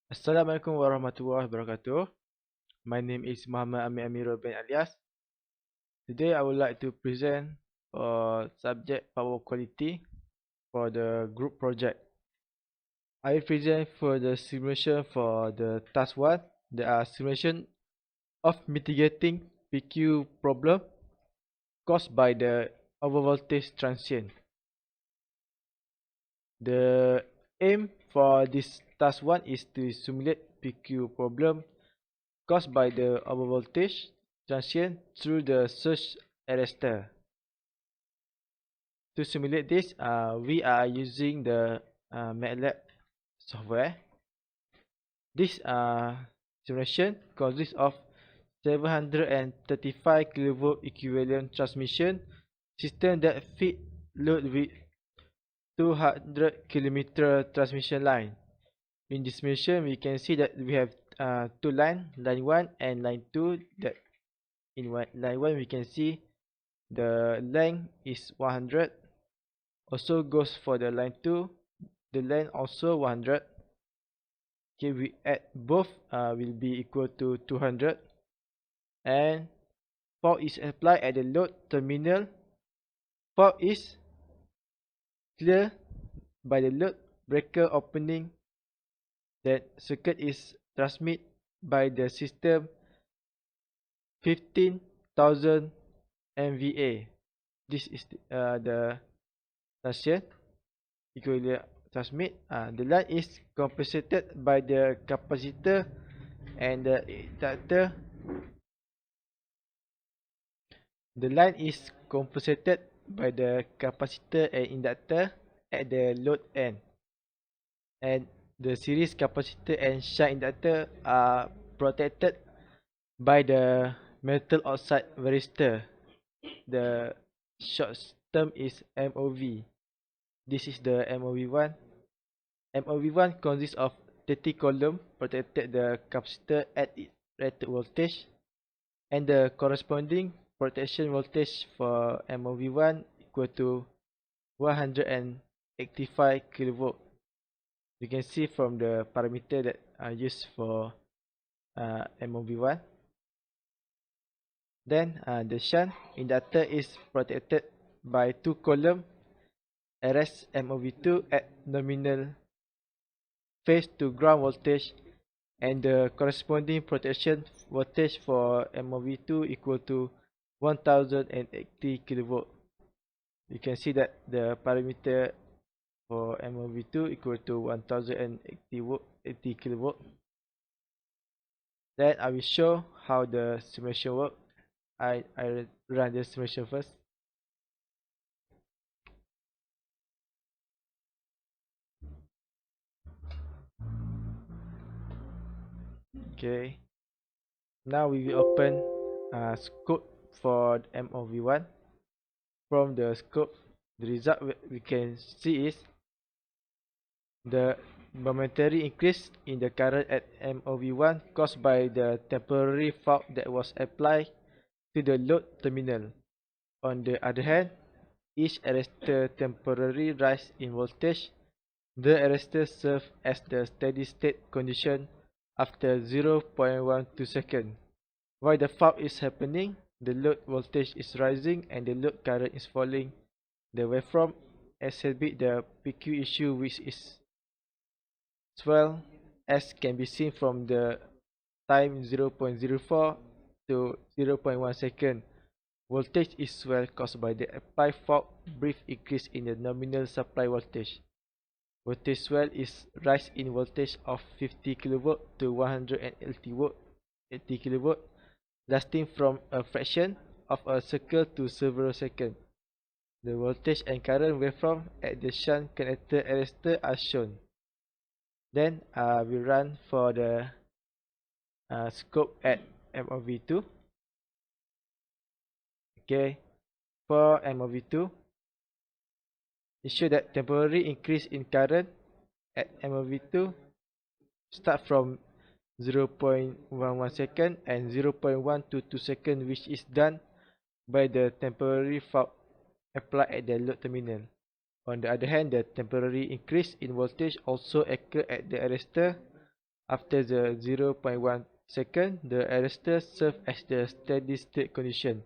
Assalamualaikum warahmatullahi wabarakatuh. My name is Muhammad Amir Amirul bin Alias. Today I would like to present subject power quality for the group project. I present for the simulation for the task 1. There are simulation of mitigating PQ problem caused by the overvoltage transient. The aim for this task 1 is to simulate PQ problem caused by the overvoltage transient through the surge arrestor. To simulate this, we are using the MATLAB software. This simulation consists of 735 kV equivalent transmission system that fit load with 200 km transmission line. In this simulation, we can see that we have two lines, line 1 and line 2. That in line 1 we can see the length is 100. Also goes for the line 2, the length also 100. Okay, we add both will be equal to 200, and fault is applied at the load terminal. Fault is clear by the load breaker opening. That circuit is transmit by the system 15,000 MVA. This is the transient equivalent transmit. The line is compensated by the capacitor and the inductor. The line is compensated by the capacitor and inductor at the load end, and the series capacitor and shunt inductor are protected by the metal oxide resistor. The short term is MOV. This is the MOV1. MOV1 consists of 30 columns protected the capacitor at its rated voltage, and the corresponding protection voltage for MOV1 equal to 185 kV. You can see from the parameter that are used for MOV1. Then the shunt inductor is protected by 2 columns arrest MOV2 at nominal phase to ground voltage, and the corresponding protection voltage for MOV2 equal to 1080 kV. You can see that the parameter for MOV2 equal to 1080 kV. Then I will show how the simulation works. I run the simulation first. Okay. Now we will open scope for MOV1. From the scope, the result we can see is the momentary increase in the current at MOV1 caused by the temporary fault that was applied to the load terminal. On the other hand, each arrestor temporary rise in voltage. The arrestor serves as the steady state condition after 0.12 seconds. While the fault is happening, the load voltage is rising and the load current is falling. The waveform exhibits the PQ issue, which is swell, as can be seen from the time 0.04 to 0.1 second. Voltage is swell caused by the applied fault brief increase in the nominal supply voltage. Voltage swell is rise in voltage of 50 kV to 180 kV, lasting from a fraction of a circle to several seconds. The voltage and current waveform at the shunt connector arrestor are shown. Then we run for the scope at MOV2. Okay, for MOV2, it shows that temporary increase in current at MOV2 start from 0.11 second and 0.122 second, which is done by the temporary fault applied at the load terminal. On the other hand, the temporary increase in voltage also occur at the arrestor After the 0.1 second, the arrestor serves as the steady state condition.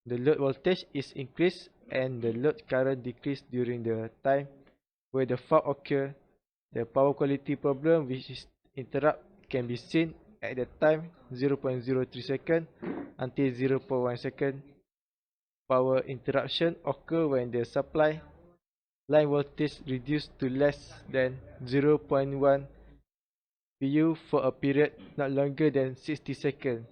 The load voltage is increased and the load current decreased during the time where the fault occurs. The power quality problem, which is interrupt, can be seen at the time 0.03 second until 0.1 second. Power interruption occur when the supply line voltage reduced to less than 0.1 pu for a period not longer than 60 seconds,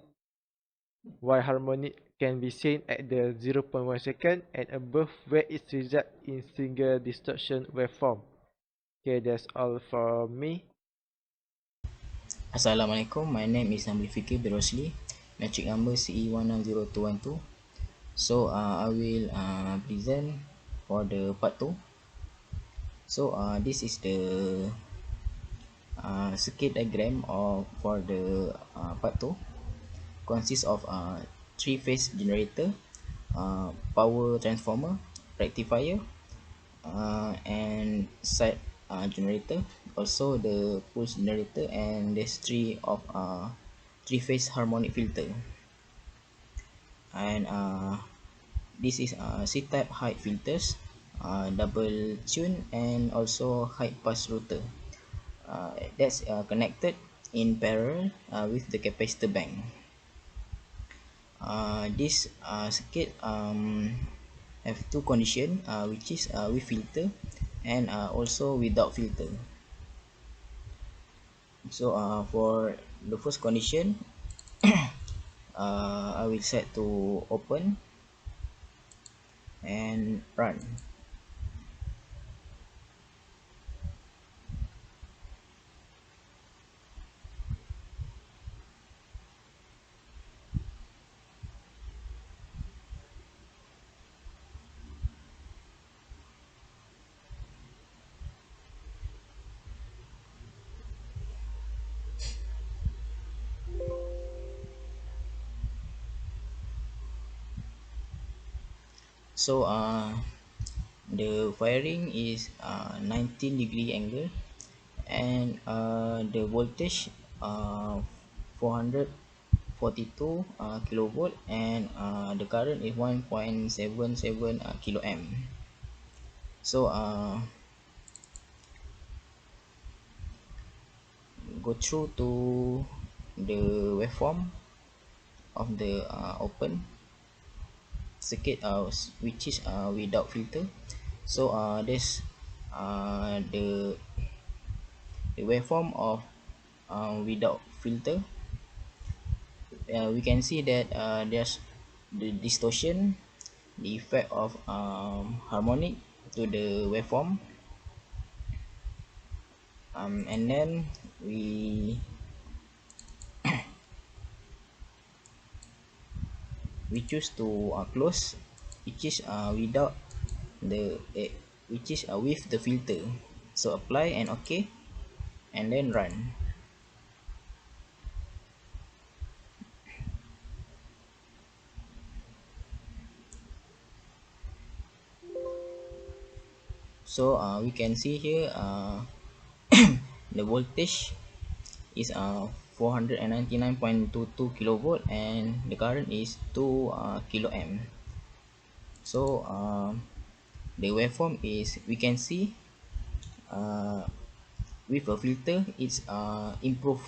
while harmonic can be seen at the 0.1 second and above where it results in single distortion waveform. Okay, that's all for me. Assalamualaikum, my name is Hamli Fikir Birosli, metric number CE190212. So I will present for the part 2. So this is the circuit diagram of for the part 2. Consists of three-phase generator, power transformer, rectifier, and side generator, also the pulse generator, and there's three-phase harmonic filter. And this is C-type high filters, double tune, and also high pass router that's connected in parallel with the capacitor bank. This circuit have two condition, which is with filter and also without filter. So for the first condition, I will set to open and run. So the firing is 19-degree angle, and the voltage 442 kilovolt, and the current is 1.77 kilo amp. So go through to the waveform of the open circuit, which is without filter. So this the waveform of without filter. We can see that there's the distortion, the effect of harmonic to the waveform, and then we choose to close, which is without the which is with the filter. So apply and OK, and then run. So we can see here the voltage is 499.22 kilovolt, and the current is 2 kilo amp. So the waveform is, we can see with a filter, it's improved